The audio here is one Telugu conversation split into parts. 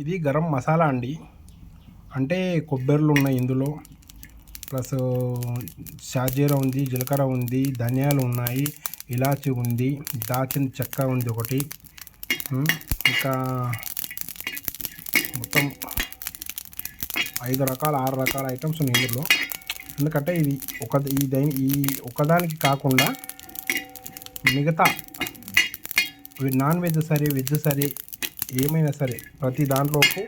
ఇది గరం మసాలా అండి. అంటే కొబ్బరిలు ఉన్నాయి ఇందులో, ప్లస్ షాజీరా ఉంది, జీలకర్ర ఉంది, ధనియాలు ఉన్నాయి, ఇలాచి ఉంది, దాచిన చెక్క ఉంది ఒకటి, ఇంకా మొత్తం 5 రకాల 6 రకాల ఐటమ్స్ ఉన్నాయి ఇందులో. ఎందుకంటే ఇది ఈ ఒకదానికి కాకుండా మిగతా నాన్ వెజ్ సరే, వెజ్ సరే, ఏమైనా సరే ప్రతి దాంట్లోకి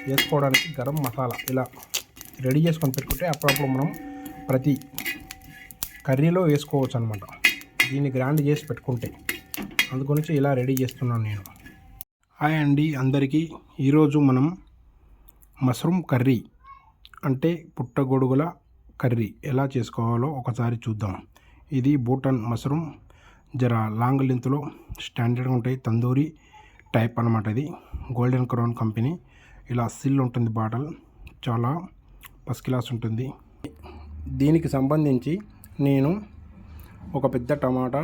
వేసుకోవడానికి గరం మసాలా ఇలా రెడీ చేసుకొని పెట్టుకుంటే అప్పుడప్పుడు మనం ప్రతి కర్రీలో వేసుకోవచ్చు అనమాట. దీన్ని గ్రైండ్ చేసి పెట్టుకుంటే అందుగురించి ఇలా రెడీ చేస్తున్నాను నేను. హాయ్ అండి అందరికీ. ఈరోజు మనం మష్రూమ్ కర్రీ అంటే పుట్టగొడుగుల కర్రీ ఎలా చేసుకోవాలో ఒకసారి చూద్దాం. ఇది భూటాన్ మష్రూమ్, జర లాంగ్ లెంత్లో స్టాండర్డ్గా ఉంటాయి, తందూరి టైప్ అనమాట. ఇది గోల్డెన్ క్రౌన్ కంపెనీ. ఇలా సిల్ ఉంటుంది, బాటిల్ చాలా ఫస్ట్ క్లాస్ ఉంటుంది. దీనికి సంబంధించి నేను ఒక పెద్ద టమాటా,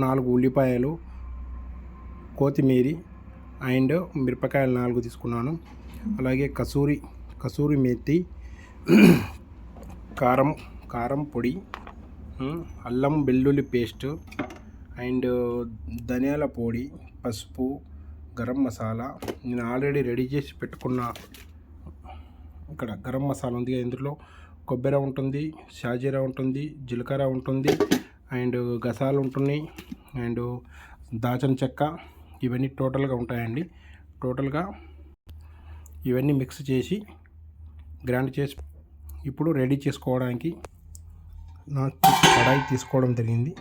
4 ఉల్లిపాయలు, కొత్తిమీర అండ్ మిరపకాయలు 4 తీసుకున్నాను. అలాగే కసూరి మేతి, కారం పొడి, అల్లం వెల్లుల్లి పేస్ట్ అండ్ ధనియాల పొడి, పసుపు, గరం మసాలా. నేను ఆల్రెడీ రెడీ చేసి పెట్టుకున్న ఇక్కడ గరం మసాలా ఉంది. ఇందులో కొబ్బరి ఉంటుంది, షాజీరా ఉంటుంది, జీలకర్ర ఉంటుంది అండ్ గసాలు ఉంటున్నాయి అండ్ దాచిన చెక్క, ఇవన్నీ టోటల్గా ఉంటాయండి. టోటల్గా ఇవన్నీ మిక్స్ చేసి గ్రైండ్ చేసి ఇప్పుడు రెడీ చేసుకోవడానికి నా కడాయి తీసుకోవడం జరిగింది.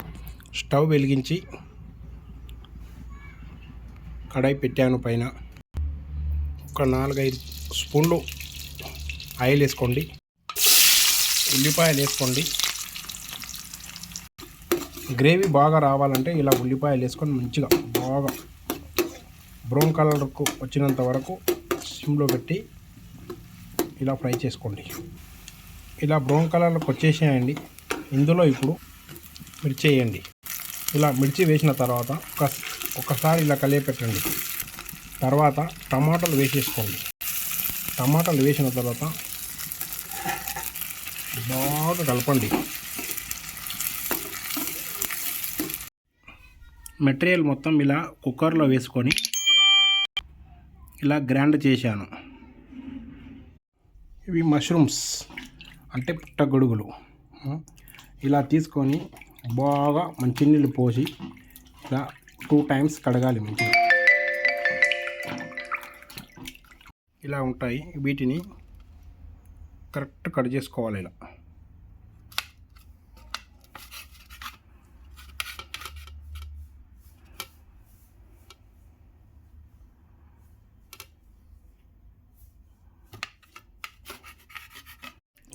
స్టవ్ వెలిగించి కడాయి పెట్టాను. పైన ఒక 4-5 స్పూన్లు ఆయిల్ వేసుకోండి, ఉల్లిపాయలు వేసుకోండి. గ్రేవీ బాగా రావాలంటే ఇలా ఉల్లిపాయలు వేసుకొని మంచిగా బాగా బ్రౌన్ కలర్కు వచ్చినంత వరకు సిమ్లో పెట్టి ఇలా ఫ్రై చేసుకోండి. ఇలా బ్రౌన్ కలర్లోకి వచ్చేసేయండి. ఇందులో ఇప్పుడు మిర్చి వేయండి. ఇలా మిర్చి వేసిన తర్వాత ఒకసారి ఇలా కలియపెట్టండి. తర్వాత టమాటాలు వేసేసుకోండి. టమాటాలు వేసిన తర్వాత బాగా కలపండి. మెటీరియల్ మొత్తం ఇలా కుక్కర్లో వేసుకొని ఇలా గ్రైండ్ చేశాను. ఇవి మష్రూమ్స్ అంటే పుట్టగొడుగులు. ఇలా తీసుకొని బాగా మంచినీళ్ళు పోసి ఇలా 2 టైమ్స్ కడగాలి మంచిగా. ఇలా ఉంటాయి. వీటిని కరెక్ట్ కట్ చేసుకోవాలి.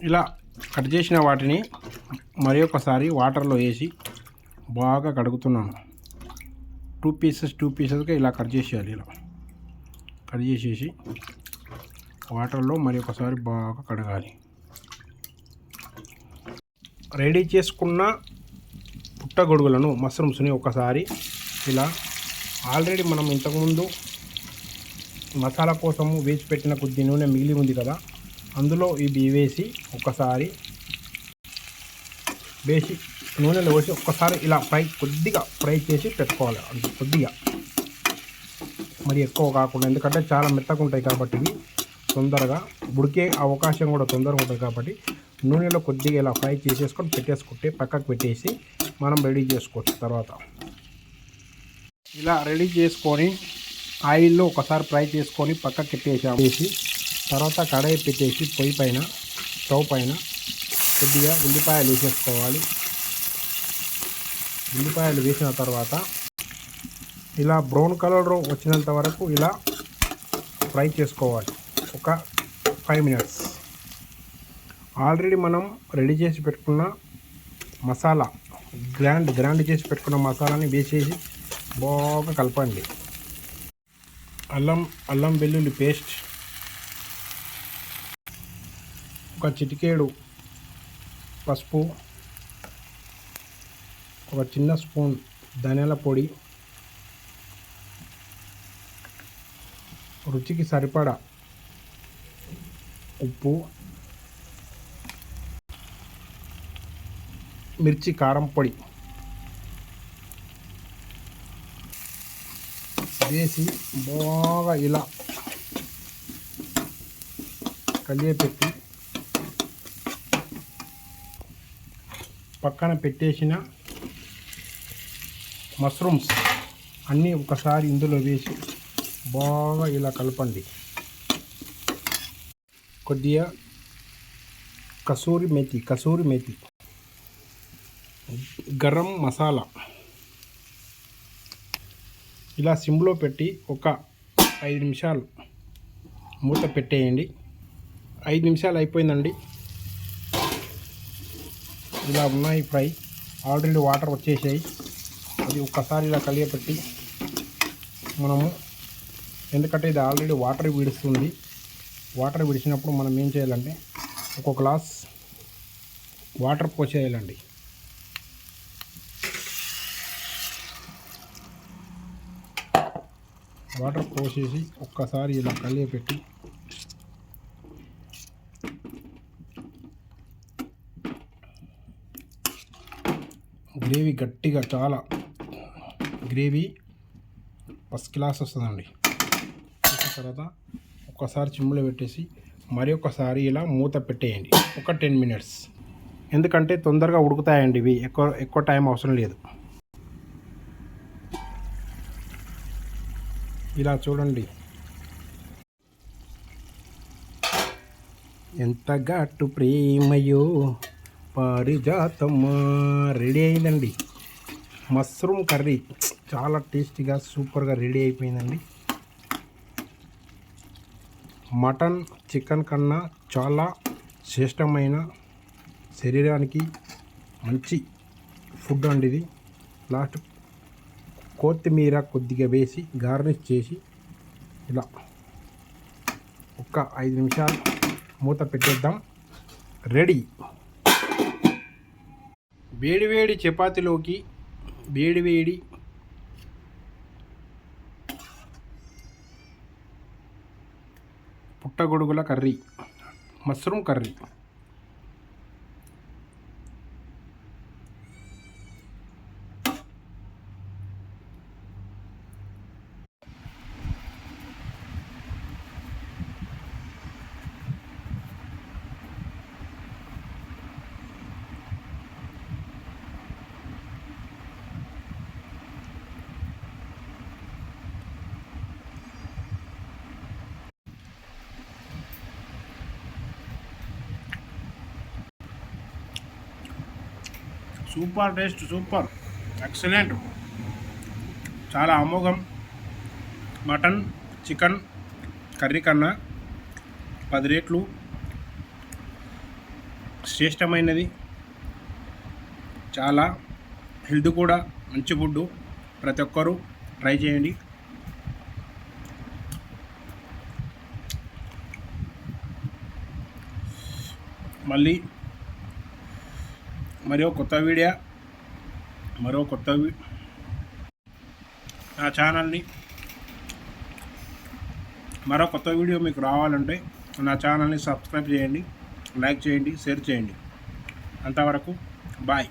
ఇలా కట్ చేసిన వాటిని మరి ఒకసారి వాటర్లో వేసి బాగా కడుగుతున్నాను. 2 పీసెస్గా ఇలా కట్ చేసేయాలి. ఇలా కట్ చేసేసి వాటర్లో మరి ఒకసారి బాగా కడగాలి. రెడీ చేసుకున్న పుట్టగొడుగులను, మష్రూమ్స్ని ఒకసారి ఇలా ఆల్రెడీ మనం ఇంతకుముందు మసాలా కోసము వేసి పెట్టిన కొద్ది నూనె మిగిలి ఉంది కదా, అందులో ఇవి వేసి ఒకసారి వేసి నూనెలో వేసి ఒక్కసారి ఇలా కొద్దిగా ఫ్రై చేసి పెట్టుకోవాలి. అంటే కొద్దిగా, మరి ఎక్కువ కాకుండా, ఎందుకంటే చాలా మెత్తగా ఉంటాయి కాబట్టి ఇవి తొందరగా ఉడికే అవకాశం కూడా తొందరగా ఉంటుంది కాబట్టి నూనెలో కొద్దిగా ఇలా ఫ్రై చేసేసుకొని పెట్టేసుకుంటే పక్కకు పెట్టేసి మనం రెడీ చేసుకోవచ్చు. తర్వాత ఇలా రెడీ చేసుకొని ఆయిల్లో ఒకసారి ఫ్రై చేసుకొని పక్కకు పెట్టేసి తర్వాత కడాయి పెట్టేసి పొయ్యి పైన, స్టవ్ పైన కొద్దిగా ఉల్లిపాయలు వేసేసుకోవాలి. ఉల్లిపాయలు వేసిన తర్వాత ఇలా బ్రౌన్ కలర్ వచ్చినంత వరకు ఇలా ఫ్రై చేసుకోవాలి. ఒక 5 మినిట్స్. ఆల్రెడీ మనం రెడీ చేసి పెట్టుకున్న మసాలా, గ్రైండ్ చేసి పెట్టుకున్న మసాలాని వేసేసి బాగా కలపండి. అల్లం వెల్లుల్లి పేస్ట్, ఒక చిటికేడు పసుపు, ఒక చిన్న స్పూన్ ధనియాల పొడి, రుచికి సరిపడా ఉప్పు, మిర్చి కారం పొడి వేసి బాగా ఇలా కలియపెట్టి పక్కన పెట్టేసిన మష్రూమ్స్ అన్నీ ఒకసారి ఇందులో వేసి బాగా ఇలా కలపండి. కొద్దిగా కసూరి మేతి, గరం మసాలా ఇలా సిమ్లో పెట్టి ఒక 5 నిమిషాలు మూత పెట్టేయండి. 5 నిమిషాలు అయిపోయిందండి. ఇలా ఉన్నాయి ఫ్రై, ఆల్రెడీ వాటర్ వచ్చేసాయి. అది ఒక్కసారి ఇలా కలియపెట్టి మనము, ఎందుకంటే ఇది ఆల్రెడీ వాటర్ విడుస్తుంది. వాటర్ విడిచినప్పుడు మనం ఏం చేయాలంటే ఒక గ్లాస్ వాటర్ పోసేయాలండి. వాటర్ పోసేసి ఒక్కసారి ఇలా కలియపెట్టి గ్రేవీ గట్టిగా, చాలా గ్రేవీ ఫస్ట్ క్లాస్ వస్తుందండి. చేసిన తర్వాత ఒక్కసారి చిమ్ములో పెట్టేసి మరి ఒకసారి ఇలా మూత పెట్టేయండి ఒక 10 మినిట్స్. ఎందుకంటే తొందరగా ఉడుకుతాయండి ఇవి, ఎక్కువ టైం అవసరం లేదు. ఇలా చూడండి ఎంత ఘాటు ప్రేమయో పారిజాతమ్మా. రెడీ అయిందండి మష్రూమ్ కర్రీ. చాలా టేస్టీగా సూపర్గా రెడీ అయిపోయిందండి. మటన్, చికెన్ కన్నా చాలా శ్రేష్టమైన, శరీరానికి మంచి ఫుడ్ అండి ఇది. లాస్ట్ కొత్తిమీర కొద్దిగా వేసి గార్నిష్ చేసి ఇలా ఒక 5 నిమిషాలు మూత పెట్టేద్దాం. రెడీ. వేడివేడి చపాతీలోకి వేడివేడి పుట్టగొడుగుల curry, mushroom curry. Super taste, super, excellent, చాలా అమోఘం. మటన్, చికెన్ కర్రీ కన్నా 10 రెట్లు శ్రేష్టమైనది. చాలా హెల్త్ కూడా మంచి ఫుడ్. ప్రతి ఒక్కరూ ట్రై చేయండి. మళ్ళీ మరో కొత్త నా ఛానల్ని మరో కొత్త వీడియో మీకు రావాలంటే నా ఛానల్ని సబ్స్క్రైబ్ చేయండి, లైక్ చేయండి, షేర్ చేయండి. అంతవరకు బాయ్.